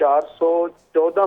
414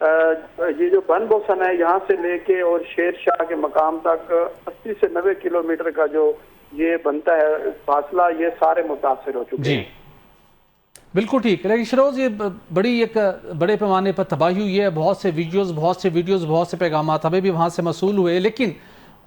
یہ جو بن بوسن ہے یہاں سے لے کے اور شیر شاہ کے مقام تک 80 سے 90 کلومیٹر کا جو یہ بنتا ہے فاصلہ، یہ سارے متاثر ہو چکے ہیں۔ بالکل ٹھیک، لیکن شروز یہ ایک بڑے پیمانے پر تباہی ہوئی ہے، بہت سے ویڈیوز بہت سے پیغامات ہمیں بھی وہاں سے موصول ہوئے، لیکن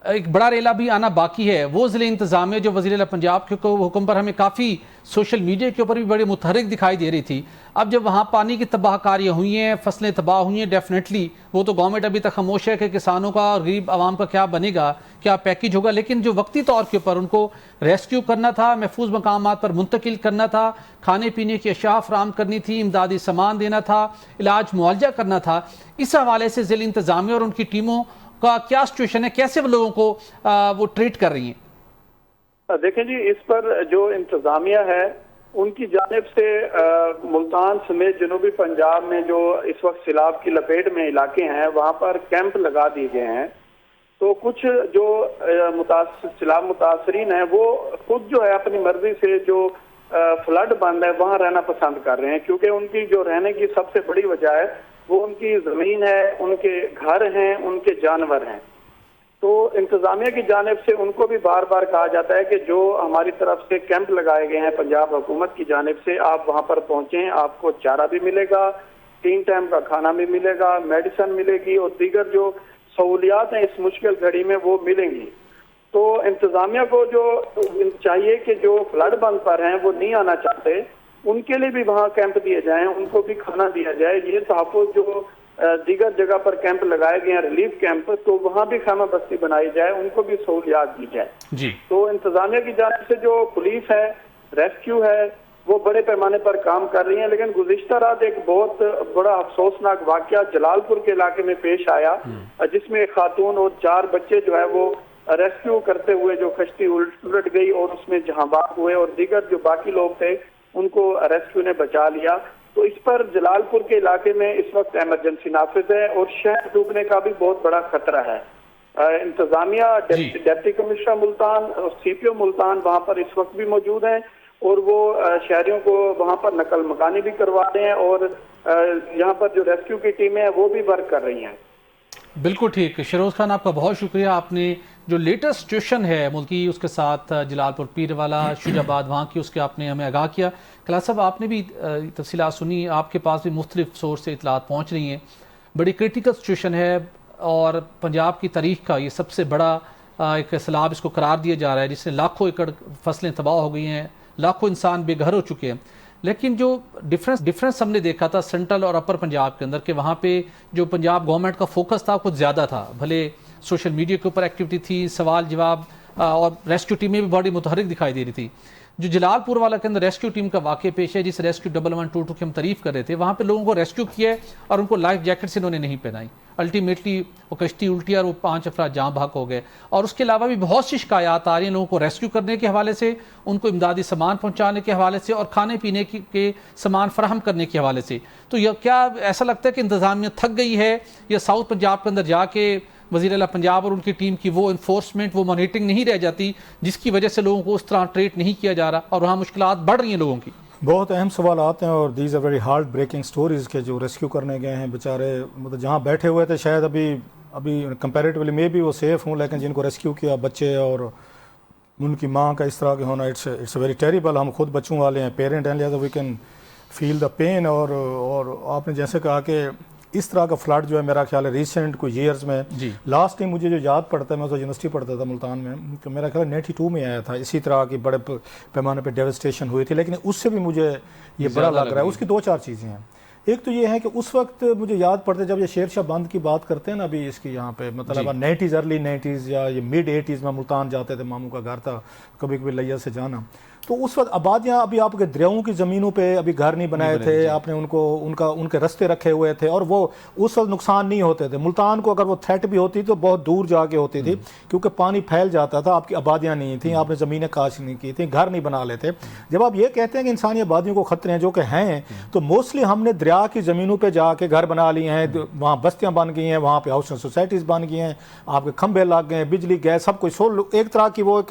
ایک بڑا ریلا بھی آنا باقی ہے۔ وہ ضلع انتظامیہ جو وزیر اعلیٰ پنجاب کے حکم پر ہمیں کافی سوشل میڈیا کے اوپر بھی بڑی متحرک دکھائی دے رہی تھی، اب جب وہاں پانی کی تباہ کاریاں ہوئی ہیں، فصلیں تباہ ہوئی ہیں، ڈیفینیٹلی وہ تو گورنمنٹ ابھی تک خاموش ہے کہ کسانوں کا اور غریب عوام کا کیا بنے گا، کیا پیکیج ہوگا، لیکن جو وقتی طور کے اوپر ان کو ریسکیو کرنا تھا، محفوظ مقامات پر منتقل کرنا تھا، کھانے پینے کی اشیاء فراہم کرنی تھی، امدادی سامان دینا تھا، علاج معالجہ کرنا تھا، اس حوالے سے ضلع انتظامیہ اور ان کی ٹیموں کا کیا سچویشن ہے، کیسے وہ لوگوں کو وہ ٹریٹ کر رہی ہیں؟ دیکھیں جی، اس پر جو انتظامیہ ہے ان کی جانب سے ملتان سمیت جنوبی پنجاب میں جو اس وقت سیلاب کی لپیٹ میں علاقے ہیں وہاں پر کیمپ لگا دیے گئے ہیں، تو کچھ جو سیلاب متاثرین ہیں وہ خود جو ہے اپنی مرضی سے جو فلڈ بند ہے وہاں رہنا پسند کر رہے ہیں، کیونکہ ان کی جو رہنے کی سب سے بڑی وجہ ہے وہ ان کی زمین ہے، ان کے گھر ہیں، ان کے جانور ہیں۔ تو انتظامیہ کی جانب سے ان کو بھی بار بار کہا جاتا ہے کہ جو ہماری طرف سے کیمپ لگائے گئے ہیں پنجاب حکومت کی جانب سے، آپ وہاں پر پہنچیں، آپ کو چارہ بھی ملے گا، 3 ٹائم کا کھانا بھی ملے گا، میڈیسن ملے گی اور دیگر جو سہولیات ہیں اس مشکل گھڑی میں وہ ملیں گی۔ تو انتظامیہ کو جو چاہیے کہ جو فلڈ بند پر ہیں وہ نہیں آنا چاہتے، ان کے لیے بھی وہاں کیمپ دیے جائیں، ان کو بھی کھانا دیا جائے۔ یہ تحفظ جو دیگر جگہ پر کیمپ لگائے گئے ہیں، ریلیف کیمپ، تو وہاں بھی خیمہ بستی بنائی جائے، ان کو بھی سہولیات دی جائے۔ تو انتظامیہ کی جانب سے جو پولیس ہے، ریسکیو ہے، وہ بڑے پیمانے پر کام کر رہی ہیں، لیکن گزشتہ رات ایک بہت بڑا افسوسناک واقعہ جلال پور کے علاقے میں پیش آیا، جس میں ایک خاتون اور 4 بچے جو ہے وہ ریسکیو کرتے ہوئے جو کشتی الٹ گئی اور اس میں جہاں باغ ہوئے اور دیگر جو باقی لوگ تھے ان کو ریسکیو نے بچا لیا۔ تو اس پر جلال پور کے علاقے میں اس وقت ایمرجنسی نافذ ہے اور شہر ڈوبنے کا بھی بہت بڑا خطرہ ہے۔ انتظامیہ ڈپٹی کمشنر ملتان اور CPO ملتان وہاں پر اس وقت بھی موجود ہیں اور وہ شہریوں کو وہاں پر نقل مکانی بھی کروا رہے ہیں اور یہاں پر جو ریسکیو کی ٹیمیں ہیں وہ بھی ورک کر رہی ہیں۔ بالکل ٹھیک، شیروز خان آپ کا بہت شکریہ، آپ نے جو لیٹسٹ سچویشن ہے ملکی اس کے ساتھ جلال پور پیروالا شجاع آباد وہاں کی اس کے آپ نے ہمیں آگاہ کیا۔ کلاس صاحب آپ نے بھی تفصیلات سنی، آپ کے پاس بھی مختلف سورس سے اطلاعات پہنچ رہی ہیں، بڑی کرٹیکل سچویشن ہے اور پنجاب کی تاریخ کا یہ سب سے بڑا ایک سیلاب اس کو قرار دیا جا رہا ہے، جس سے لاکھوں ایکڑ فصلیں تباہ ہو گئی ہیں، لاکھوں انسان بے گھر ہو چکے ہیں۔ لیکن جو ڈفرینس ہم نے دیکھا تھا سینٹرل اور اپر پنجاب کے اندر کہ وہاں پہ جو پنجاب گورنمنٹ کا فوکس تھا کچھ زیادہ تھا، بھلے سوشل میڈیا کے اوپر ایکٹیویٹی تھی، سوال جواب اور ریسکیو ٹیمیں بھی بڑی متحرک دکھائی دے رہی تھی۔ جو جلال پور والا کے اندر ریسکیو ٹیم کا واقع پیش ہے، جس ریسکیو 1122 کی ہم تعریف کر رہے تھے، وہاں پہ لوگوں کو ریسکیو کیا ہے اور ان کو لائف جیکٹس انہوں نے نہیں پہنائی، الٹیمیٹلی وہ کشتی الٹی اور وہ 5 افراد جاں بحق ہو گئے۔ اور اس کے علاوہ بھی بہت سی شکایات آ رہی ہیں لوگوں کو ریسکیو کرنے کے حوالے سے، ان کو امدادی سامان پہنچانے کے حوالے سے اور کھانے پینے کے سامان فراہم کرنے کے حوالے سے۔ تو یہ کیا ایسا لگتا ہے کہ انتظامیہ تھک گئی ہے یا ساؤتھ پنجاب کے اندر جا کے وزیر اعلیٰ پنجاب اور ان کی ٹیم کی وہ انفورسمنٹ، وہ مانیٹرنگ نہیں رہ جاتی جس کی وجہ سے لوگوں کو اس طرح ٹریٹ نہیں کیا جا رہا اور وہاں مشکلات بڑھ رہی ہیں لوگوں کی؟ بہت اہم سوالات ہیں اور these are very hard breaking stories کے جو ریسکیو کرنے گئے ہیں بیچارے، مطلب جہاں بیٹھے ہوئے تھے شاید ابھی کمپیریٹیولی میں بھی وہ سیف ہوں، لیکن جن کو ریسکیو کیا بچے اور ان کی ماں کا اس طرح کے ہونا، اٹس ویری ٹیریبل۔ ہم خود بچوں والے ہیں، پیرنٹ ہیں، لہٰذا we can feel the pain. اور آپ نے جیسے کہا کہ اس طرح کا فلڈ جو ہے میرا خیال ہے ریسنٹ کوئی ایئرز میں لاسٹ ٹائم مجھے جو یاد پڑتا ہے، میں تو یونیورسٹی پڑھتا تھا ملتان میں، کہ میرا خیال 92 میں آیا تھا، اسی طرح کی بڑے پیمانے پہ ڈیوسٹیشن ہوئی تھی، لیکن اس سے بھی مجھے یہ بڑا لگ رہا ہے۔ اس کی 2-4 چیزیں ہیں۔ ایک تو یہ ہے کہ اس وقت مجھے یاد پڑتا ہے جب یہ شیر شاہ بند کی بات کرتے ہیں نا ابھی اس کی یہاں پہ، مطلب 90s ارلی 90s یا یہ mid 80s میں ملتان جاتے تھے، ماموں کا گھر تھا، کبھی کبھی لیا سے جانا، تو اس وقت آبادیاں ابھی آپ کے دریاؤں کی زمینوں پہ ابھی گھر نہیں بنائے تھے، آپ نے ان کے رستے رکھے ہوئے تھے اور وہ اس وقت نقصان نہیں ہوتے تھے۔ ملتان کو اگر وہ تھریٹ بھی ہوتی تو بہت دور جا کے ہوتی تھی، کیونکہ پانی پھیل جاتا تھا، آپ کی آبادیاں نہیں تھیں، آپ نے زمینیں کاشت نہیں کی تھیں، گھر نہیں بنا لیتے۔ جب آپ یہ کہتے ہیں کہ انسانی آبادیوں کو خطرے ہیں جو کہ ہیں، تو موسٹلی ہم نے دریا کی زمینوں پہ جا کے گھر بنا لیے ہیں، وہاں بستیاں بن گئی ہیں، وہاں پہ ہاؤسنگ سوسائٹیز بن گئی ہیں، آپ کے کھمبے لگ گئے ہیں، بجلی گیس سب کچھ، ایک طرح کی وہ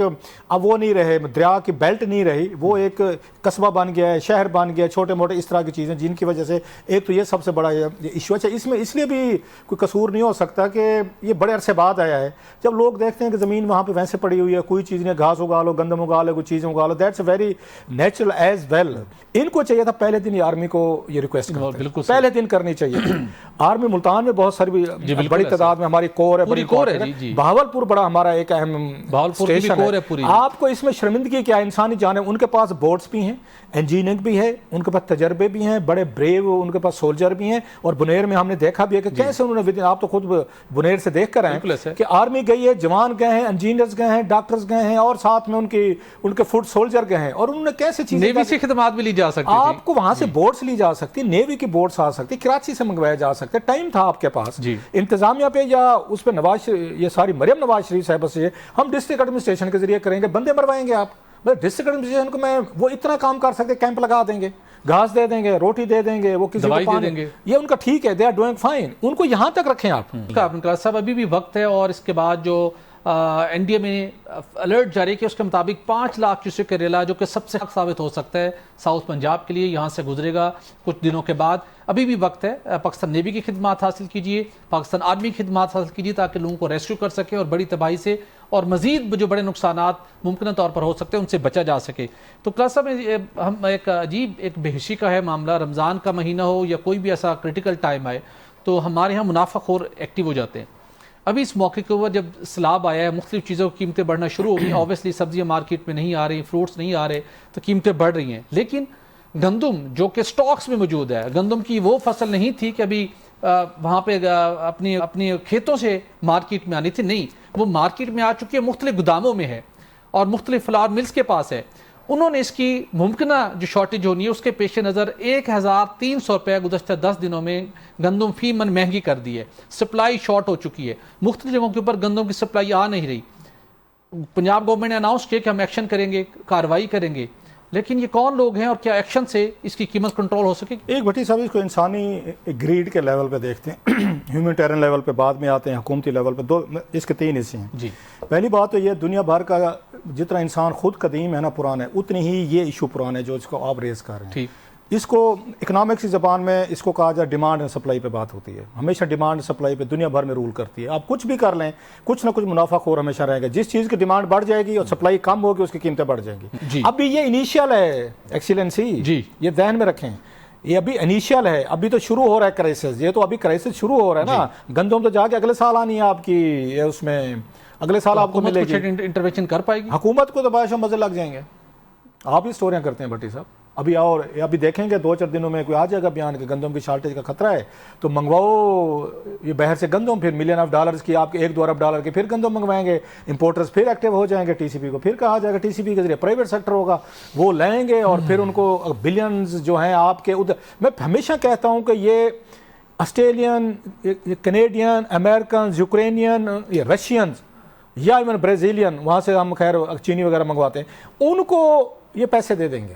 اب وہ نہیں رہے، دریا کی بیلٹ نہیں رہی, وہ ایک قصبہ بن گیا ہے, شہر بن گیا ہے, چھوٹے موٹے اس طرح کی چیزیں جن کی وجہ سے ایک تو یہ سب سے بڑا ایشو ہے. اس میں اس لیے بھی کوئی قصور نہیں ہو سکتا کہ یہ بڑے عرصے بعد آیا ہے. جب لوگ دیکھتے ہیں کہ زمین وہاں پہ ویسے پڑی ہوئی ہے, کوئی چیز نہیں, گھاس اگا لو, گندم اگا لو, کوئی چیزیں اگا لو, that's very natural as well. ان کو چاہیے تھا پہلے دن آرمی کو یہ ریکویسٹ کرتے, پہلے دن کرنی چاہیے تھی. آرمی ملتان میں بہت ساری بڑی تعداد میں ہماری کور ہے, بہاولپور بڑا ہمارا ایک اہم اسٹیشن ہے. آپ کو اس میں شرمندگی کیا, انسانی جانیں, ان کے پاس بورڈز بھی ہیں, انجینئرنگ بھی ہے, ان کے پاس تجربے بھی ہیں, بڑے بریو ان کے پاس سولجر بھی ہیں. اور بنیر میں ہم نے دیکھا بھی ہے کہ کیسے انہوں نے, آپ تو خود بنیر سے دیکھ کر آئے کہ آرمی گئی ہے, جوان گئے ہیں, انجینئرز گئے ہیں, ڈاکٹرز گئے ہیں, اور ساتھ میں ان کے فوٹ سولجر گئے ہیں, اور انہوں نے کیسے چیزیں, نیوی سے خدمات بھی لی جا سکتی تھی, آپ کو وہاں سے بورڈز لی جا سکتی, نیوی کی بورڈز آ سکتی, کراچی سے منگوایا جا سکتے, ٹائم تھا آپ کے پاس. انتظامیہ پہ یا اس پہ یہ ساری مریم نواز شریف صاحبہ سے ہم ڈسٹرکٹ ایڈمنسٹریشن کے ذریعے کریں گے, بندے مروائیں گے آپ. ڈسٹرکٹ ایڈمنسٹریشن کو میں وہ اتنا کام کر سکتے, کیمپ لگا دیں گے, گھاس دے دیں گے, روٹی دے دیں گے, وہ کسی کو پانی دیں گے, یہ ان کا ٹھیک ہے, دے آر ڈوئنگ فائن. ان کو یہاں تک رکھیں آپ. صاحب ابھی بھی وقت ہے, اور اس کے بعد جو این ڈی اے میں الرٹ جاری کیا اس کے مطابق 5 لاکھ کیوسیک کا ریلا, جو کہ سب سے ثابت ہو سکتا ہے ساؤتھ پنجاب کے لیے, یہاں سے گزرے گا کچھ دنوں کے بعد. ابھی بھی وقت ہے, پاکستان نیوی کی خدمات حاصل کیجئے, پاکستان آرمی کی خدمات حاصل کیجئے, تاکہ لوگوں کو ریسکیو کر سکے اور بڑی تباہی سے اور مزید جو بڑے نقصانات ممکنہ طور پر ہو سکتے ہیں ان سے بچا جا سکے. تو کلاس صاحب ہم ایک عجیب ایک بےہوشی کا ہے معاملہ, رمضان کا مہینہ ہو یا کوئی بھی ایسا کرٹیکل ٹائم آئے تو ہمارے ہاں منافع خور ایکٹیو ہو جاتے ہیں. ابھی اس موقع کے اوپر جب سیلاب آیا ہے, مختلف چیزوں کی قیمتیں بڑھنا شروع ہو گئی, اوبیسلی سبزیاں مارکیٹ میں نہیں آ رہی, فروٹس نہیں آ رہے, تو قیمتیں بڑھ رہی ہیں. لیکن گندم جو کہ سٹاکس میں موجود ہے, گندم کی وہ فصل نہیں تھی کہ ابھی وہاں پہ اپنی کھیتوں سے مارکیٹ میں آنی تھی, نہیں, وہ مارکیٹ میں آ چکی ہے, مختلف گوداموں میں ہے اور مختلف فلاور ملز کے پاس ہے. انہوں نے اس کی ممکنہ جو شارٹیج ہونی ہے اس کے پیش نظر 1300 روپے گزشتہ 10 دنوں میں گندم فی من مہنگی کر دی ہے. سپلائی شارٹ ہو چکی ہے, مختلف جگہوں کے اوپر گندم کی سپلائی آ نہیں رہی. پنجاب گورنمنٹ نے اناؤنس کیا کہ ہم ایکشن کریں گے, کارروائی کریں گے, لیکن یہ کون لوگ ہیں اور کیا ایکشن سے اس کی قیمت کنٹرول ہو سکے؟ ایک بھٹی صاحب اس کو انسانی گریڈ کے لیول پہ دیکھتے ہیں, ہیومنٹیرین لیول پہ بعد میں آتے ہیں, حکومتی لیول پہ, اس کے 3 حصے ہیں. جی, پہلی بات تو یہ دنیا بھر کا جتنا انسان خود قدیم ہے نا, پرانا ہے, اتنی ہی یہ ایشو پرانے جو اس کو آپ ریز کر رہے ہیں. اس کو اکنامکس کی زبان میں اس کو کہا جائے ڈیمانڈ اینڈ سپلائی پہ بات ہوتی ہے. ہمیشہ ڈیمانڈ سپلائی پہ دنیا بھر میں رول کرتی ہے. آپ کچھ بھی کر لیں, کچھ نہ کچھ منافع خور ہمیشہ رہے گا. جس چیز کی ڈیمانڈ بڑھ جائے گی اور سپلائی کم ہوگی اس کی قیمتیں بڑھ جائیں گی. ابھی یہ انیشیل ہے ایکسیلنسی, یہ ذہن میں رکھیں, یہ ابھی انیشیل ہے, ابھی تو شروع ہو رہا ہے کرائسس. یہ تو ابھی کرائسس شروع ہو رہا ہے نا. گندم تو جا کے اگلے سال آنی ہے آپ کی, اس میں اگلے سال آپ کو ملے گی. انٹروینشن کر پائے گی حکومت کو تو بادشاہ مزے لگ جائیں گے. آپ ہی اسٹوریاں کرتے ہیں بھٹی صاحب. ابھی دیکھیں گے 2-4 دنوں میں کوئی آ جائے گا بیان کہ گندم کی شارٹیج کا خطرہ ہے, تو منگواؤ یہ باہر سے گندم, پھر $1 ملین کی آپ کے $1-2 ارب کے پھر گندم منگوائیں گے. امپورٹرز پھر ایکٹیو ہو جائیں گے, ٹی سی پی کو پھر کہا جائے گا, ٹی سی پی کے ذریعے پرائیویٹ سیکٹر ہوگا, وہ لیں گے, اور پھر ان کو بلینز جو ہیں آپ کے ادھر. میں ہمیشہ کہتا ہوں کہ یہ Australian, Canadian, Americans, Ukrainian, Russians یا ایون برازیلین, وہاں سے ہم خیر چینی وغیرہ منگواتے ہیں, ان کو یہ پیسے دے دیں گے,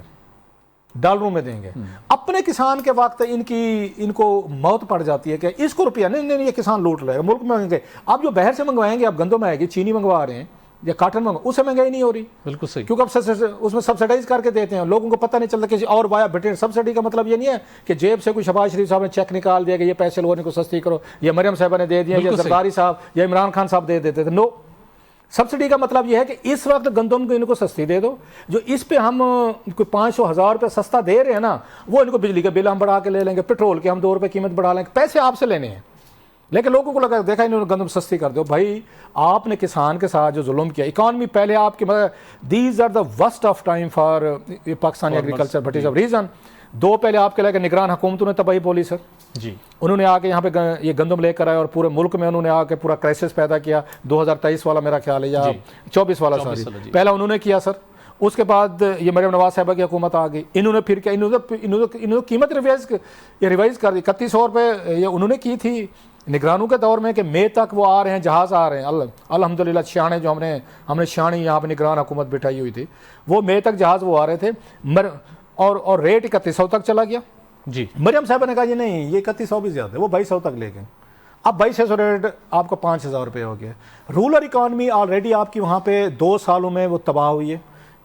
ڈالروں میں دیں گے. اپنے کسان کے وقت ان کو موت پڑ جاتی ہے کہ اس کو روپیہ نہیں, یہ کسان لوٹ لے گا, ملک میں مہنگے. آپ جو باہر سے منگوائیں گے, آپ گندم آئے گی, چینی منگوا رہے ہیں یا کاٹن منگوا, اس سے مہنگائی نہیں ہو رہی. بالکل صحیح, کیونکہ اب اس میں سبسڈائز کر کے دیتے ہیں, لوگوں کو پتہ نہیں چلتا کہ اور وایا بٹن. سبسڈی کا مطلب یہ نہیں ہے کہ جیب سے کوئی شہباز شریف صاحب نے چیک نکال دیا کہ یہ پیسے لوگوں کو سستی کرو, یا مریم صاحبہ نے دے دیا, یا زرداری صاحب یا عمران خان صاحب دے دیتے تھے. نو, سبسڈی کا مطلب یہ ہے کہ اس وقت گندم کو ان کو سستی دے دو. جو اس پہ ہم کوئی 500-1000 روپے سستا دے رہے ہیں نا, وہ ان کو بجلی کا بل ہم بڑھا کے لے لیں گے, پیٹرول کے ہم 2 روپے قیمت بڑھا لیں گے, پیسے آپ سے لینے ہیں. لیکن لوگوں کو لگا دیکھا انہوں نے گندم سستی کر دو. بھائی آپ نے کسان کے ساتھ جو ظلم کیا, اکانومی پہلے آپ کی these are the worst of time for Pakistani agriculture. But is of reason 2 پہلے آپ کے لے کے نگران حکومتوں نے تباہی بولی سر. جی, انہوں نے آ کے یہاں پہ یہ گندم لے کر آئے اور پورے ملک میں انہوں نے آ کے پورا کرائسس پیدا کیا. 2023 والا میرا خیال ہے یا 24 والا, سوری پہلا انہوں نے کیا سر. اس کے بعد یہ مریم نواز صاحبہ کی حکومت آ گئی, انہوں نے پھر کیا, انہوں نے قیمت ریوائز کر دی. 3100 روپے یہ انہوں نے کی تھی نگرانوں کے دور میں کہ مئی تک وہ آ رہے ہیں, جہاز آ رہے ہیں. الحمدللہ شانے جو ہم نے شانی یہاں پہ نگران حکومت بٹھائی ہوئی تھی, وہ مئی تک جہاز وہ آ رہے تھے, اور ریٹ 3100 تک چلا گیا. جی, مریم صاحبہ نے کہا یہ نہیں, یہ 3100 بھی زیادہ ہے, وہ 2200 تک لے گئے. اب 2200 ریٹ آپ کو 5000 روپے ہو گیا. رورل اکانومی آلریڈی آپ کی وہاں پہ 2 سالوں میں وہ تباہ ہوئی ہے.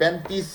35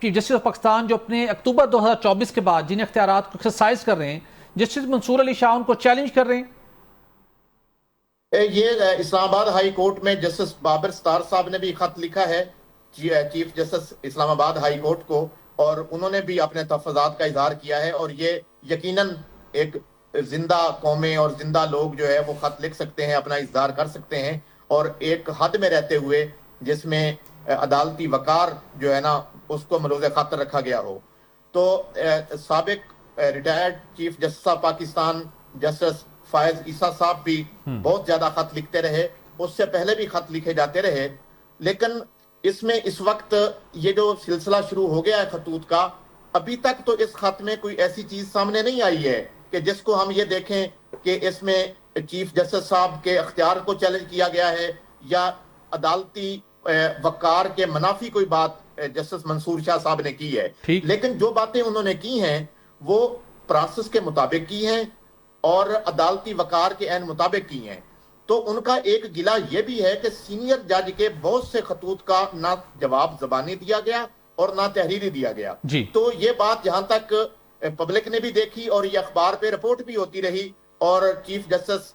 چیف جسٹس آف پاکستان جو اپنے اکتوبر 2024 کے بعد جن اختیارات کو ایکسرسائز کر رہے ہیں، جسٹس منصور علی شاہ ان کو چیلنج کر رہے ہیں؟ یہ اسلام آباد ہائی کورٹ میں جسٹس بابر ستار صاحب نے بھی خط لکھا ہے چیف جسٹس اسلام آباد ہائی کورٹ کو، اور انہوں نے بھی اپنے تحفظات کا اظہار کیا ہے، اور یہ یقیناً ایک زندہ قومیں اور زندہ لوگ جو ہے وہ خط لکھ سکتے ہیں، اپنا اظہار کر سکتے ہیں، اور ایک حد میں رہتے ہوئے جس میں عدالتی وقار جو ہے نا اس کو ملوز خاطر رکھا گیا ہو۔ تو سابق retired chief justice of Pakistan justice فائز عیسیٰ صاحب بھی بہت زیادہ خط لکھتے رہے، اس سے پہلے بھی خط لکھے جاتے رہے، لیکن اس میں اس وقت یہ جو سلسلہ شروع ہو گیا ہے خطوط کا، ابھی تک تو اس خط میں کوئی ایسی چیز سامنے نہیں آئی ہے کہ جس کو ہم یہ دیکھیں کہ اس میں چیف جسٹس صاحب کے اختیار کو چیلنج کیا گیا ہے یا عدالتی وقار کے منافی کوئی بات جسٹس منصور شاہ صاحب نے کی ہے۔ لیکن جو باتیں انہوں نے کی ہیں وہ پروسیس کے مطابق کی ہیں اور عدالتی وقار کے عین مطابق کی ہیں۔ تو ان کا ایک گلہ یہ بھی ہے کہ سینئر جج کے بہت سے خطوط کا نہ جواب زبانی دیا گیا اور نہ تحریری دیا گیا۔ تو یہ بات جہاں تک پبلک نے بھی دیکھی اور یہ اخبار پہ رپورٹ بھی ہوتی رہی، اور چیف جسٹس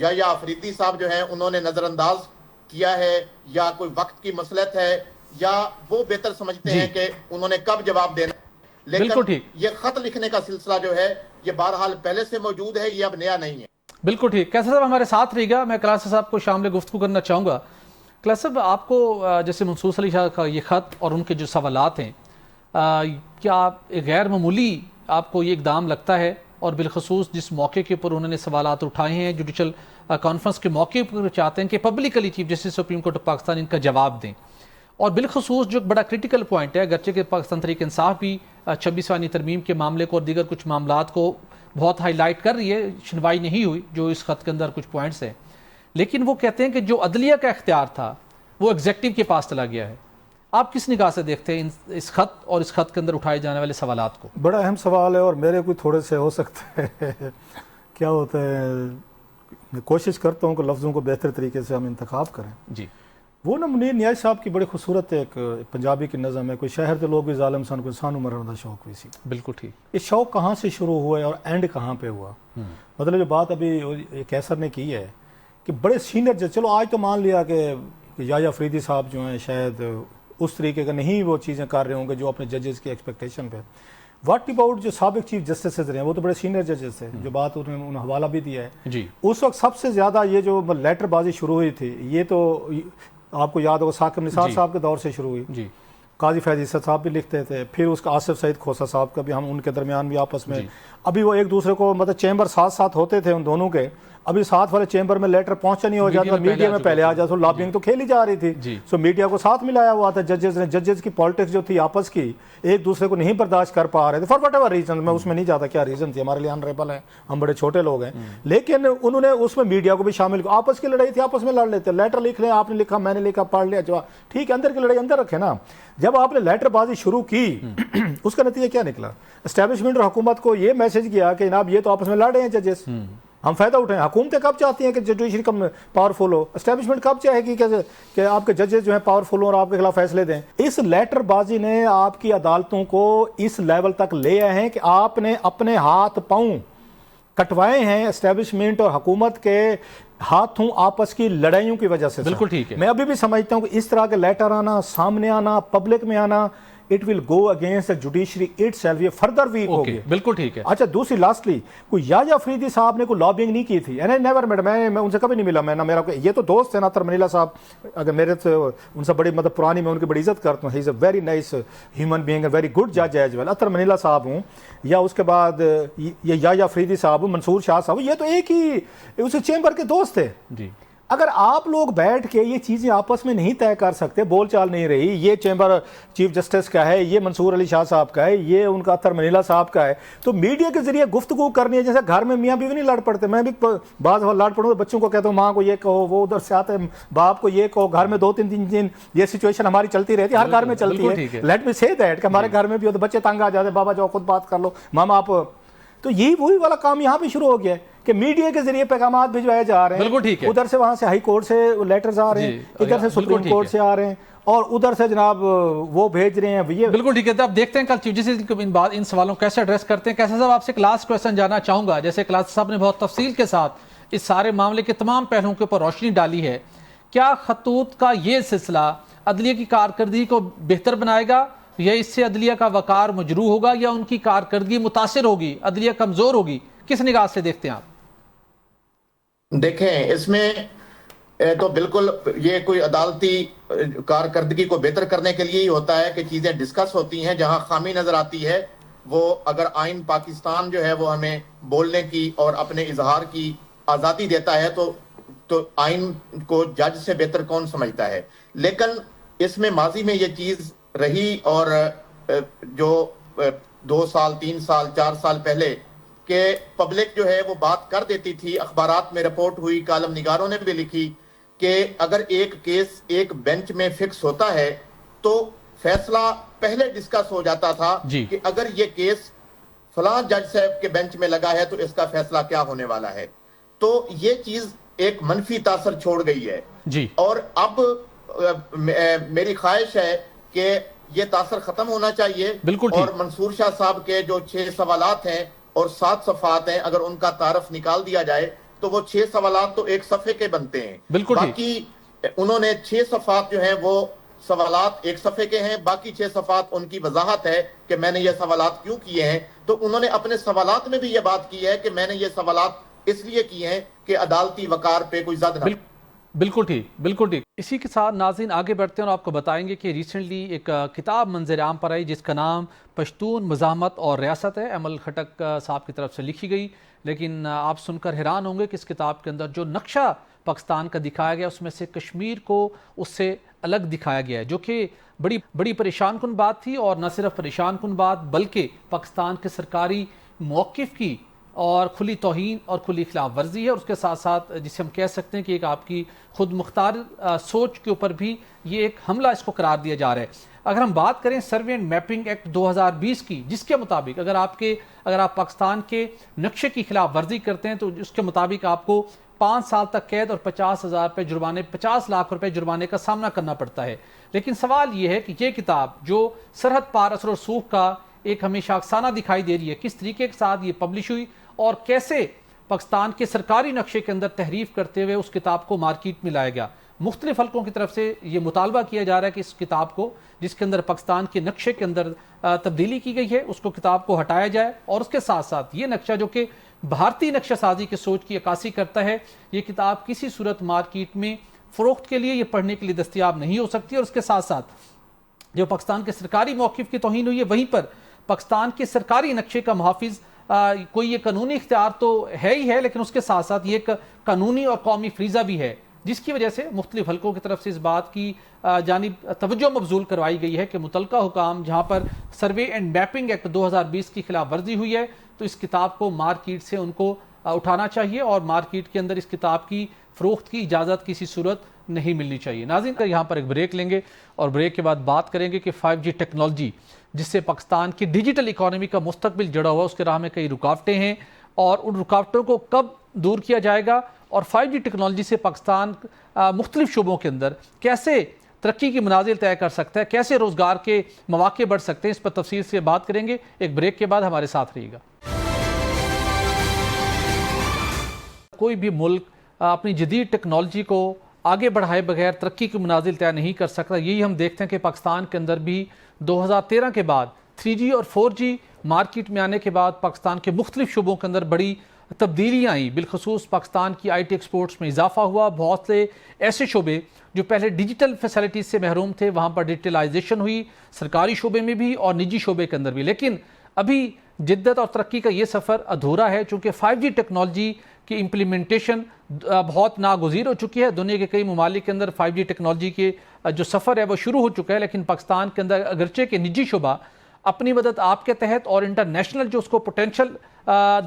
یا آفریدی صاحب جو ہیں انہوں نے نظر انداز کیا ہے، یا کوئی وقت کی مصلحت ہے، یا وہ بہتر سمجھتے ہیں کہ انہوں نے کب جواب دینا۔ لیکن یہ خط لکھنے کا سلسلہ جو ہے یہ بہرحال پہلے سے موجود ہے، یہ اب نیا نہیں ہے۔ بالکل ٹھیک۔ کیسر صاحب ہمارے ساتھ رہے گا، میں کلاسر صاحب کو شامل گفتگو کرنا چاہوں گا۔ کلاسر صاحب، آپ کو جیسے منصور علی شاہ کا یہ خط اور ان کے جو سوالات ہیں، کیا ایک غیر معمولی آپ کو یہ اقدام لگتا ہے؟ اور بالخصوص جس موقع کے اوپر انہوں نے سوالات اٹھائے ہیں، جوڈیشل کانفرنس کے موقع پر چاہتے ہیں کہ publicly chief justice supreme court of Pakistan ان کا جواب دیں، اور بالخصوص جو بڑا کریٹیکل پوائنٹ ہے، اگرچہ کہ پاکستان تحریک انصاف بھی 26واں ترمیم کے معاملے کو اور دیگر کچھ معاملات کو بہت ہائی لائٹ کر رہی ہے، سنوائی نہیں ہوئی جو اس خط کے اندر کچھ پوائنٹس ہیں، لیکن وہ کہتے ہیں کہ جو عدلیہ کا اختیار تھا وہ ایگزیکٹو کے پاس چلا گیا ہے۔ آپ کس نگاہ سے دیکھتے ہیں اس خط اور اس خط کے اندر اٹھائے جانے والے سوالات کو؟ بڑا اہم سوال ہے، اور میرے کوئی تھوڑے سے ہو سکتے ہیں کیا ہوتا ہے، میں کوشش کرتا ہوں کہ لفظوں کو بہتر طریقے سے ہم انتخاب کریں۔ جی، وہ نا منیر نیاز صاحب کی بڑی خوبصورت ایک پنجابی کی نظم ہے، کوئی شہر کے لوگ بھی ظالم سن کو انسانوں مرن دا شوق ہوئی سی۔ بالکل ٹھیک۔ یہ شوق کہاں سے شروع ہوا ہے اور اینڈ کہاں پہ ہوا؟ مطلب جو بات ابھی کیسر نے کی ہے کہ بڑے سینئر جج، چلو آج تو مان لیا کہ یا فریدی صاحب جو ہیں شاید اس طریقے کا نہیں وہ چیزیں کر رہے ہوں گے جو اپنے ججز کی ایکسپیکٹیشن پہ۔ واٹ اباؤٹ جو سابق چیف جسٹسز رہے ہیں، وہ تو بڑے سینئر ججز تھے، جو بات انہوں نے حوالہ بھی دیا ہے جی۔ اس وقت سب سے زیادہ یہ جو لیٹر بازی شروع ہوئی تھی، یہ تو آپ کو یاد ہوگا ثاقب نثار صاحب کے دور سے شروع ہوئی۔ جی، قاضی فیض عیسیٰ صاحب بھی لکھتے تھے، پھر اس کا آصف سعید کھوسہ صاحب کا بھی، ہم ان کے درمیان بھی آپس میں ابھی وہ ایک دوسرے کو مطلب چیمبر ساتھ ساتھ ہوتے تھے ان دونوں کے، ابھی ساتھ والے چیمبر میں لیٹر پہنچا نہیں ہو جاتا، میڈیا میں پہلے آ جاتا، لابنگ تو کھیلی جا رہی تھی، سو میڈیا کو ساتھ ملایا ہوا تھا ججز نے۔ ججز کی پالیٹکس جو تھی آپس کی، ایک دوسرے کو نہیں برداشت کر پا رہے تھے فار وٹ ایور ریزن، میں اس میں نہیں جاتا کیا ریزن تھی، ہمارے لیے انریبل ہیں، ہم بڑے چھوٹے لوگ ہیں، لیکن انہوں نے اس میں میڈیا کو بھی شامل کیا۔ آپس کی لڑائی تھی، آپس میں لڑ لیتے، لیٹر لکھ لیں، آپ نے لکھا میں نے لکھا، پڑھ لیا جواب، ٹھیک ہے، اندر کی لڑائی اندر رکھے نا۔ جب آپ نے لیٹر بازی شروع کی اس کا نتیجہ کیا نکلا؟ اسٹیبلشمنٹ اور حکومت کو یہ میسج کیا کہ جناب یہ تو آپس میں لڑ رہے ہیں ججز، ہم فائدہ اٹھائیں۔ حکومتیں کب چاہتی ہیں کہ جوڈیشری کم پاورفل ہو؟ اسٹیبلشمنٹ کب چاہے گی کہ آپ کے ججز جو ہیں پاورفل ہوں اور آپ کے خلاف فیصلے دیں؟ اس لیٹر بازی نے آپ کی عدالتوں کو اس لیول تک لے آئے ہیں کہ آپ نے اپنے ہاتھ پاؤں کٹوائے ہیں اسٹیبلشمنٹ اور حکومت کے ہاتھوں آپس کی لڑائیوں کی وجہ سے۔ بالکل ٹھیک ہے۔ میں ابھی بھی سمجھتا ہوں کہ اس طرح کے لیٹر آنا، سامنے آنا، پبلک میں آنا، it will go against the judiciary itself، یہ فردر ویک ہو گیا۔ بالکل ٹھیک ہے۔ اچھا دوسری لاسٹلی، کوئی یا فریدی صاحب نے کوئی لابنگ نہیں کی تھی، نیور میڈم، میں ان سے کبھی نہیں ملا، میں نہ میرا یہ تو دوست ہے نا اطہر منیلا صاحب، اگر میرے سے ان سے بڑی مطلب پرانی، میں ان کی بڑی عزت کرتا ہوں، he is a very nice human being, a very good جج ایز ویل۔ اطہر منیلا صاحب ہوں یا اس کے بعد یہ یا فریدی صاحب ہوں، منصور شاہ صاحب، یہ تو ایک ہی اس چیمبر کے دوست تھے۔ جی، اگر آپ لوگ بیٹھ کے یہ چیزیں آپس میں نہیں طے کر سکتے، بول چال نہیں رہی، یہ چیمبر چیف جسٹس کا ہے، یہ منصور علی شاہ صاحب کا ہے، یہ ان کا اطہر منیلا صاحب کا ہے، تو میڈیا کے ذریعے گفتگو کرنی ہے۔ جیسے گھر میں میاں بیوی نہیں لڑ پڑتے، میں بھی بعض لڑ پڑوں بچوں کو کہتا ہوں ماں کو یہ کہو، وہ ادھر سے آتے ہیں باپ کو یہ کہو، گھر میں دو تین دن یہ سچویشن ہماری چلتی رہتی ہے، ہر گھر میں چلتی ہے۔ لیٹ می سے دیٹ کہ ہمارے گھر میں بھی ہوتے، بچے تنگ آ جاتے، بابا جاؤ خود بات کر لو، ماما آپ، تو یہی وہی والا کام یہاں پہ شروع ہو گیا ہے کہ میڈیا کے ذریعے پیغامات بھجوائے جا رہے ہیں، ادھر سے وہاں سے ہائی کورٹ سے لیٹرز آ رہے ہیں، ادھر سے سپریم کورٹ سے آ رہے ہیں، اور ادھر سے جناب وہ بھیج رہے ہیں یہ بالکل ٹھیک ہے. اب دیکھتے ہیں کل چیف جسٹس ان سوالوں کو کیسے ایڈریس کرتے ہیں. کیسے صاحب آپ سے کلاس کویسچن جاننا چاہوں گا. جیسے کلاس صاحب نے بہت تفصیل کے ساتھ اس سارے معاملے کے تمام پہلوؤں کے اوپر روشنی ڈالی ہے. کیا خطوط کا یہ سلسلہ عدلیہ کی کارکردگی کو بہتر بنائے گا یا اس سے عدلیہ کا وقار مجروح ہوگا یا ان کی کارکردگی متاثر ہوگی, عدلیہ کمزور ہوگی؟ کس نگاہ سے دیکھتے ہیں آپ؟ دیکھیں اس میں تو بالکل یہ کوئی عدالتی کارکردگی کو بہتر کرنے کے لیے ہی ہوتا ہے کہ چیزیں ڈسکس ہوتی ہیں. جہاں خامی نظر آتی ہے وہ اگر آئین پاکستان جو ہے وہ ہمیں بولنے کی اور اپنے اظہار کی آزادی دیتا ہے تو آئین کو جج سے بہتر کون سمجھتا ہے. لیکن اس میں ماضی میں یہ چیز رہی اور جو 2 سال 3 سال 4 سال پہلے کہ پبلک جو ہے وہ بات کر دیتی تھی, اخبارات میں رپورٹ ہوئی, کالم نگاروں نے بھی لکھی کہ اگر ایک کیس ایک بینچ میں فکس ہوتا ہے تو فیصلہ پہلے ڈسکس ہو جاتا تھا کہ اگر یہ کیس فلاں جج صاحب کے بینچ میں لگا ہے تو اس کا فیصلہ کیا ہونے والا ہے. تو یہ چیز ایک منفی تاثر چھوڑ گئی ہے اور اب میری خواہش ہے کہ یہ تاثر ختم ہونا چاہیے. اور منصور شاہ صاحب کے جو 6 سوالات ہیں اور 7 صفحات ہیں, اگر ان کا تعارف نکال دیا جائے تو وہ 6 سوالات تو ایک صفحے کے بنتے ہیں. باقی انہوں نے 6 صفحات جو ہیں وہ سوالات ایک صفحے کے ہیں, باقی 6 صفحات ان کی وضاحت ہے کہ میں نے یہ سوالات کیوں کیے ہیں. تو انہوں نے اپنے سوالات میں بھی یہ بات کی ہے کہ میں نے یہ سوالات اس لیے کیے ہیں کہ عدالتی وقار پہ کوئی زد نہ. بالکل ٹھیک, بالکل ٹھیک. اسی کے ساتھ ناظرین آگے بڑھتے ہیں اور آپ کو بتائیں گے کہ ریسنٹلی ایک کتاب منظر عام پر آئی جس کا نام پشتون مزاحمت اور ریاست ہے. امل خٹک صاحب کی طرف سے لکھی گئی. لیکن آپ سن کر حیران ہوں گے کہ اس کتاب کے اندر جو نقشہ پاکستان کا دکھایا گیا اس میں سے کشمیر کو اس سے الگ دکھایا گیا ہے, جو کہ بڑی پریشان کن بات تھی. اور نہ صرف پریشان کن بات بلکہ پاکستان کے سرکاری موقف کی اور کھلی توہین اور کھلی خلاف ورزی ہے. اور اس کے ساتھ ساتھ جسے ہم کہہ سکتے ہیں کہ ایک آپ کی خود مختار سوچ کے اوپر بھی یہ ایک حملہ اس کو قرار دیا جا رہا ہے. اگر ہم بات کریں سروے اینڈ میپنگ ایکٹ 2020 کی, جس کے مطابق اگر آپ پاکستان کے نقشے کی خلاف ورزی کرتے ہیں تو اس کے مطابق آپ کو 5 سال تک قید اور 50,000 روپے جرمانے 50 لاکھ روپے جرمانے کا سامنا کرنا پڑتا ہے. لیکن سوال یہ ہے کہ یہ کتاب جو سرحد پار اثر و رسوخ کا ایک ہمیں شاخسانہ دکھائی دے رہی ہے, کس طریقے کے ساتھ یہ پبلش ہوئی اور کیسے پاکستان کے سرکاری نقشے کے اندر تحریف کرتے ہوئے اس کتاب کو مارکیٹ میں لایا گیا. مختلف حلقوں کی طرف سے یہ مطالبہ کیا جا رہا ہے کہ اس کتاب کو, جس کے اندر پاکستان کے نقشے کے اندر تبدیلی کی گئی ہے, اس کو کتاب کو ہٹایا جائے. اور اس کے ساتھ ساتھ یہ نقشہ جو کہ بھارتی نقشہ سازی کی سوچ کی عکاسی کرتا ہے, یہ کتاب کسی صورت مارکیٹ میں فروخت کے لیے یہ پڑھنے کے لیے دستیاب نہیں ہو سکتی. اور اس کے ساتھ ساتھ جو پاکستان کے سرکاری موقف کی توہین ہوئی ہے, وہیں پر پاکستان کے سرکاری نقشے کا محافظ کوئی یہ قانونی اختیار تو ہے ہی ہے, لیکن اس کے ساتھ ساتھ یہ ایک قانونی اور قومی فریضہ بھی ہے, جس کی وجہ سے مختلف حلقوں کی طرف سے اس بات کی جانب توجہ مبذول کروائی گئی ہے کہ متعلقہ حکام جہاں پر سروے اینڈ میپنگ ایکٹ 2020 کی خلاف ورزی ہوئی ہے تو اس کتاب کو مارکیٹ سے ان کو اٹھانا چاہیے اور مارکیٹ کے اندر اس کتاب کی فروخت کی اجازت کسی صورت نہیں ملنی چاہیے. ناظرین یہاں پر ایک بریک لیں گے اور بریک کے بعد بات کریں گے کہ 5G ٹیکنالوجی جس سے پاکستان کی ڈیجیٹل اکانومی کا مستقبل جڑا ہوا, اس کے راہ میں کئی رکاوٹیں ہیں اور ان رکاوٹوں کو کب دور کیا جائے گا, اور 5G ٹیکنالوجی سے پاکستان مختلف شعبوں کے اندر کیسے ترقی کی منازل طے کر سکتا ہے, کیسے روزگار کے مواقع بڑھ سکتے ہیں, اس پر تفصیل سے بات کریں گے. ایک بریک کے بعد ہمارے ساتھ رہیے گا. کوئی بھی ملک اپنی جدید ٹیکنالوجی کو آگے بڑھائے بغیر ترقی کی منازل طے نہیں کر سکتا. یہی ہم دیکھتے ہیں کہ پاکستان کے اندر بھی 2013 کے بعد 3G اور 4G مارکیٹ میں آنے کے بعد پاکستان کے مختلف شعبوں کے اندر بڑی تبدیلیاں آئیں. بالخصوص پاکستان کی آئی ٹی ایکسپورٹس میں اضافہ ہوا. بہت سے ایسے شعبے جو پہلے ڈیجیٹل فیسلٹیز سے محروم تھے وہاں پر ڈیجیٹلائزیشن ہوئی, سرکاری شعبے میں بھی اور نجی شعبے کے اندر بھی. لیکن ابھی جدت اور ترقی کا یہ سفر ادھورا ہے چونکہ 5G ٹیکنالوجی کی امپلیمنٹیشن بہت ناگزیر ہو چکی ہے. دنیا کے کئی ممالک کے اندر 5G ٹیکنالوجی کے جو سفر ہے وہ شروع ہو چکا ہے, لیکن پاکستان کے اندر اگرچہ کہ نجی شعبہ اپنی مدد آپ کے تحت اور انٹرنیشنل جو اس کو پوٹینشل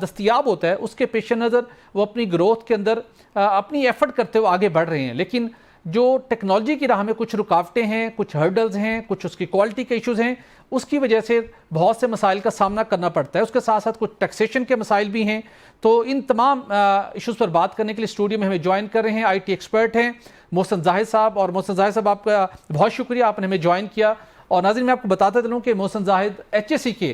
دستیاب ہوتا ہے اس کے پیش نظر وہ اپنی گروتھ کے اندر اپنی ایفرٹ کرتے ہوئے آگے بڑھ رہے ہیں, لیکن جو ٹیکنالوجی کی راہ میں کچھ رکاوٹیں ہیں, کچھ ہرڈلز ہیں, کچھ اس کی کوالٹی کے ایشوز ہیں, اس کی وجہ سے بہت سے مسائل کا سامنا کرنا پڑتا ہے. اس کے ساتھ ساتھ کچھ ٹیکسیشن کے مسائل بھی ہیں. تو ان تمام ایشوز پر بات کرنے کے لیے اسٹوڈیو میں ہمیں جوائن کر رہے ہیں آئی ٹی ایکسپرٹ ہیں محسن زاہد صاحب. اور محسن زاہد صاحب, آپ کا بہت شکریہ, آپ نے ہمیں جوائن کیا. اور ناظرین, میں آپ کو بتاتا چلوں کہ محسن زاہد HSC کے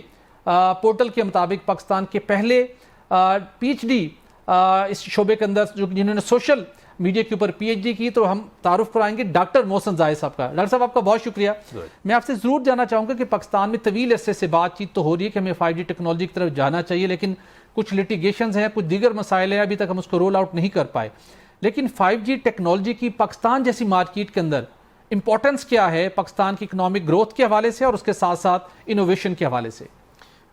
پورٹل کے مطابق پاکستان کے پہلے PhD اس شعبے کے اندر جنہوں نے سوشل میڈیا کے اوپر PhD کی. تو ہم تعارف کرائیں گے ڈاکٹر محسن زاہد صاحب کا. ڈاکٹر صاحب, آپ کا بہت شکریہ. میں آپ سے ضرور جاننا چاہوں گا کہ پاکستان میں طویل عرصے سے بات چیت تو ہو رہی ہے کہ ہمیں 5G ٹیکنالوجی کی طرف جانا چاہیے, لیکن کچھ لٹیگیشنز ہیں, کچھ دیگر مسائل ہیں, ابھی تک ہم اس کو رول آؤٹ نہیں کر پائے. لیکن 5G ٹیکنالوجی کی پاکستان جیسی مارکیٹ کے اندر امپورٹنس کیا ہے پاکستان کی اکنامک گروتھ کے حوالے سے اور اس کے ساتھ ساتھ انوویشن کے حوالے سے؟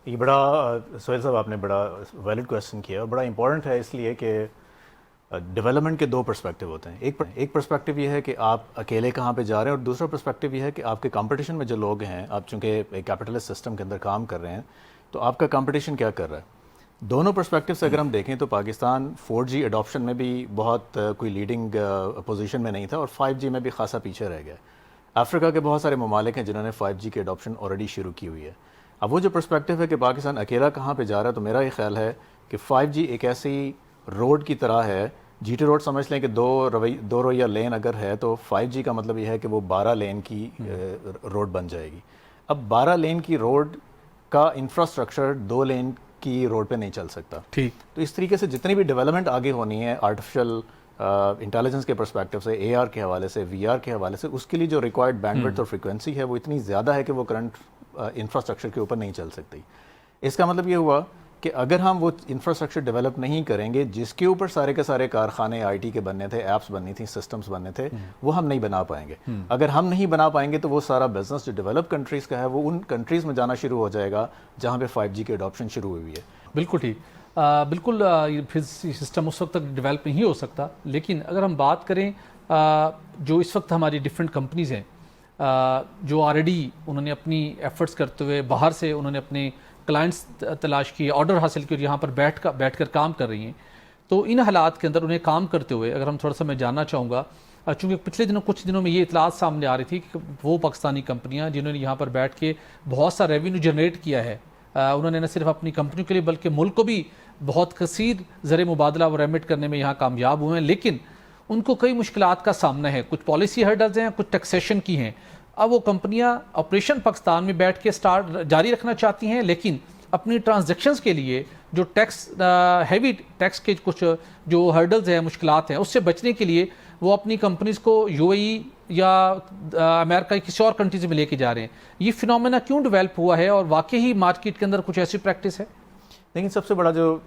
یہ بڑا سہیل صاحب آپ نے بڑا ویلڈ کویسچن کیا اور بڑا امپورٹنٹ ہے, اس لیے کہ ڈیولپمنٹ کے دو پرسپیکٹیو ہوتے ہیں. ایک پرسپیکٹیو یہ ہے کہ آپ اکیلے کہاں پہ جا رہے ہیں, اور دوسرا پرسپیکٹیو یہ ہے کہ آپ کے کمپٹیشن میں جو لوگ ہیں, آپ چونکہ ایک کیپٹلسٹ سسٹم کے اندر کام کر رہے ہیں, تو آپ کا کمپٹیشن کیا کر رہا ہے. دونوں پرسپیکٹیو سے اگر ہم دیکھیں تو پاکستان 4G اڈاپشن میں بھی بہت کوئی لیڈنگ پوزیشن میں نہیں تھا, اور 5G میں بھی خاصا پیچھے رہ گیا. افریقہ کے بہت سارے ممالک ہیں جنہوں نے 5G کی اڈاپشن آلریڈی شروع کی ہوئی ہے. اب وہ جو پرسپیکٹیو ہے کہ پاکستان اکیلا کہاں پہ جا رہا ہے, تو میرا یہ خیال ہے کہ 5G ایک ایسی روڈ کی طرح ہے, GT روڈ سمجھ لیں کہ دو رویہ لین اگر ہے, تو 5G کا مطلب یہ ہے کہ وہ 12 لین کی روڈ بن جائے گی. اب 12 لین کی روڈ کا انفراسٹرکچر 2 لین کی روڈ پہ نہیں چل سکتا. ٹھیک, تو اس طریقے سے جتنی بھی ڈیولپمنٹ آگے ہونی ہے آرٹیفیشل انٹیلیجنس کے پرسپیکٹو سے, AR کے حوالے سے, VR کے حوالے سے, اس کے لیے جو ریکوائرڈ بینڈ وڈتھ اور فریکوینسی ہے وہ اتنی زیادہ ہے کہ وہ کرنٹ انفراسٹرکچر کے اوپر نہیں چل سکتی. اس کا مطلب یہ ہوا کہ اگر ہم وہ انفراسٹرکچر ڈیولپ نہیں کریں گے جس کے اوپر سارے کے سارے کارخانے IT کے بننے تھے, ایپس بننی تھیں, سسٹمز بننے تھے, وہ ہم نہیں بنا پائیں گے. اگر ہم نہیں بنا پائیں گے تو وہ سارا بزنس جو ڈیولپ کنٹریز کا ہے وہ ان کنٹریز میں جانا شروع ہو جائے گا جہاں پہ 5G کی اڈاپشن شروع ہوئی ہے. بالکل ٹھیک, بالکل پھر سسٹم اس وقت تک ڈیولپ نہیں ہو سکتا. لیکن اگر ہم بات کریں جو اس وقت ہماری ڈفرینٹ کمپنیز ہیں جو آلریڈی انہوں نے اپنی ایفرٹس کرتے ہوئے باہر سے انہوں نے اپنے کلائنٹس تلاش کیے, آرڈر حاصل کیے اور یہاں پر بیٹھ کر کام کر رہی ہیں, تو ان حالات کے اندر انہیں کام کرتے ہوئے اگر ہم تھوڑا سا میں جاننا چاہوں گا, چونکہ پچھلے کچھ دنوں میں یہ اطلاعات سامنے آ رہی تھی کہ وہ پاکستانی کمپنیاں جنہوں نے یہاں پر بیٹھ کے بہت سا ریونیو جنریٹ کیا ہے, انہوں نے نہ صرف اپنی کمپنیوں کے لیے بلکہ ملک کو بھی بہت کثیر زر مبادلہ و ریمٹ کرنے میں یہاں کامیاب ہوئے ہیں, لیکن ان کو کئی مشکلات کا سامنا ہے. کچھ پالیسی ہرڈلز ہیں, کچھ ٹیکسیشن کی ہیں. اب وہ کمپنیاں آپریشن پاکستان میں بیٹھ کے جاری رکھنا چاہتی ہیں, لیکن اپنی ٹرانزیکشنز کے لیے جو ٹیکس ہیوی ٹیکس کے کچھ جو ہرڈلز ہیں, مشکلات ہیں, اس سے بچنے کے لیے وہ اپنی کمپنیز کو UAE یا امریکہ کسی اور کنٹریز میں لے کے جا رہے ہیں. یہ فینومینا کیوں ڈیولپ ہوا ہے, اور واقعی مارکیٹ کے اندر کچھ ایسی پریکٹس ہے؟ لیکن سب سے بڑا جو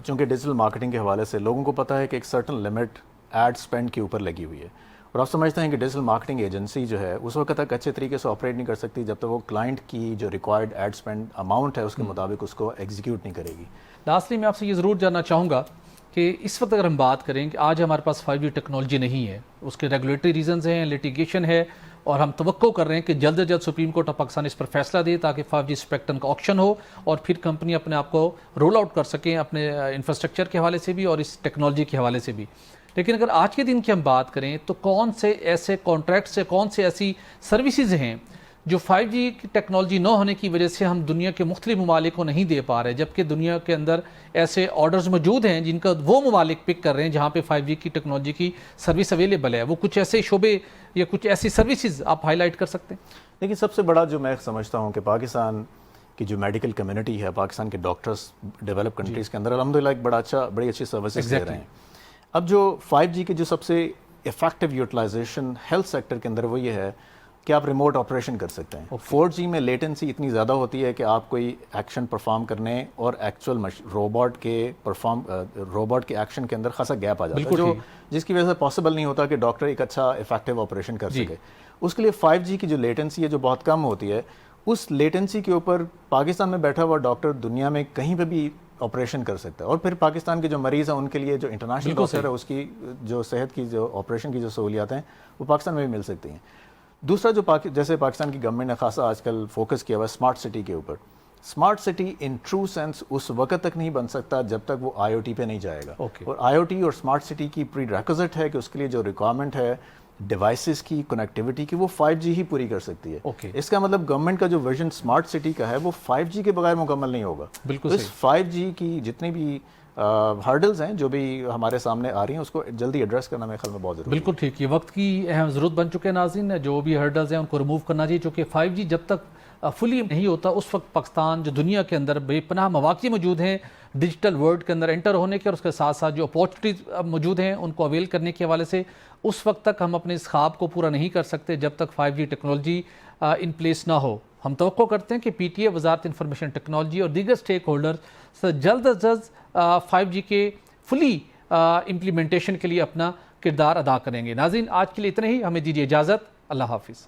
چونکہ ڈیجیٹل مارکیٹنگ کے حوالے سے لوگوں کو پتہ ہے کہ ایک سرٹن لمٹ ایڈ سپینڈ کے اوپر لگی ہوئی ہے, اور آپ سمجھتے ہیں کہ ڈیجیٹل مارکیٹنگ ایجنسی جو ہے اس وقت تک اچھے طریقے سے آپریٹ نہیں کر سکتی جب تک وہ کلائنٹ کی جو ریکوائرڈ ایڈ سپینڈ اماؤنٹ ہے اس کے مطابق اس کو ایگزیکیوٹ نہیں کرے گی. لاسٹلی میں آپ سے یہ ضرور جاننا چاہوں گا کہ اس وقت اگر ہم بات کریں کہ آج ہمارے پاس 5G ٹیکنالوجی نہیں ہے, اس کے ریگولیٹری ریزنز ہیں, لٹیگیشن ہے, اور ہم توقع کر رہے ہیں کہ جلد از جلد سپریم کورٹ آف پاکستان اس پر فیصلہ دے تاکہ 5G اسپیکٹرم کا آکشن ہو اور پھر کمپنی اپنے آپ کو رول آؤٹ کر سکیں اپنے انفراسٹرکچر کے حوالے سے بھی اور اس ٹیکنالوجی کے حوالے سے بھی. لیکن اگر آج کے دن کی ہم بات کریں تو کون سے ایسے کانٹریکٹس سے, کون سے ایسی سروسز ہیں جو 5G کی ٹیکنالوجی نہ ہونے کی وجہ سے ہم دنیا کے مختلف ممالک کو نہیں دے پا رہے, جبکہ دنیا کے اندر ایسے آرڈرز موجود ہیں جن کا وہ ممالک پک کر رہے ہیں جہاں پہ 5G کی ٹیکنالوجی کی سروس اویلیبل ہے. وہ کچھ ایسے شعبے یا کچھ ایسی سروسز آپ ہائی لائٹ کر سکتے ہیں؟ لیکن سب سے بڑا جو میں سمجھتا ہوں کہ پاکستان کی جو میڈیکل کمیونٹی ہے, پاکستان کے ڈاکٹرز ڈیولپ کنٹریز کے اندر الحمدللہ ایک بڑی اچھی سروسز دے رہے ہیں. اب جو 5G کی جو سب سے افیکٹو یوٹیلائزیشن ہیلتھ سیکٹر کے اندر وہ یہ ہے کہ آپ ریموٹ آپریشن کر سکتے ہیں. 4G میں لیٹنسی اتنی زیادہ ہوتی ہے کہ آپ کوئی ایکشن پرفارم کرنے اور ایکچوئل روبوٹ کے ایکشن کے اندر خاصا گیپ آ جاتا ہے, جس کی وجہ سے پاسبل نہیں ہوتا کہ ڈاکٹر ایک اچھا افیکٹو آپریشن کر سکے. اس کے لیے 5G کی جو لیٹنسی ہے جو بہت کم ہوتی ہے, اس لیٹنسی کے اوپر پاکستان میں بیٹھا ہوا ڈاکٹر دنیا میں کہیں پہ بھی آپریشن کر سکتا ہے, اور پھر پاکستان کے جو مریض ہیں ان کے لیے جو انٹرنیشنل ڈاکٹر ہے اس کی جو صحت کی جو آپریشن کی جو سہولیات ہیں وہ پاکستان میں بھی مل سکتی ہیں. دوسرا جو جیسے پاکستان کی گورنمنٹ نے خاصا آج کل فوکس کیا ہوا ہے اسمارٹ سٹی کے اوپر. Smart city in true sense اس وقت تک نہیں بن سکتا جب تک وہ IoT پہ نہیں جائے گا, اور IoT اور اسمارٹ سٹی کی پری ریکوزٹ ہے کہ اس کے لیے جو ریکوائرمنٹ ہے ڈیوائسز کی کنیکٹیوٹی کی وہ 5G ہی پوری کر سکتی ہے. اوکے. اس کا مطلب گورنمنٹ کا جو ویژن اسمارٹ سٹی کا ہے وہ 5G کے بغیر مکمل نہیں ہوگا. بالکل اس 5G کی جتنی بھی ہرڈلز ہیں جو بھی ہمارے سامنے آ رہی ہیں اس کو جلدی ایڈریس کرنا میرے خیال میں بہت ضروری ہے. بالکل ٹھیک. یہ وقت کی اہم ضرورت بن چکے ہیں ناظرین. جو بھی ہرڈلز ہیں ان کو ریموو کرنا چاہیے چونکہ 5G جب تک فلی نہیں ہوتا اس وقت پاکستان جو دنیا کے اندر بے پناہ مواقع موجود ہیں ڈیجیٹل ورلڈ کے اندر انٹر ہونے کے اور اس کے ساتھ ساتھ جو اپارچونیٹیز موجود ہیں ان کو اویل کرنے کے حوالے سے اس وقت تک ہم اپنے اس خواب کو پورا نہیں کر سکتے جب تک 5G ٹیکنالوجی ان پلیس نہ ہو. ہم توقع کرتے ہیں کہ PTA وزارت انفارمیشن ٹیکنالوجی اور دیگر سٹیک ہولڈرز جلد از جلد 5G کے فلی امپلیمنٹیشن کے لیے اپنا کردار ادا کریں گے. ناظرین آج کے لیے اتنا ہی. ہمیں دیجیے اجازت. اللہ حافظ.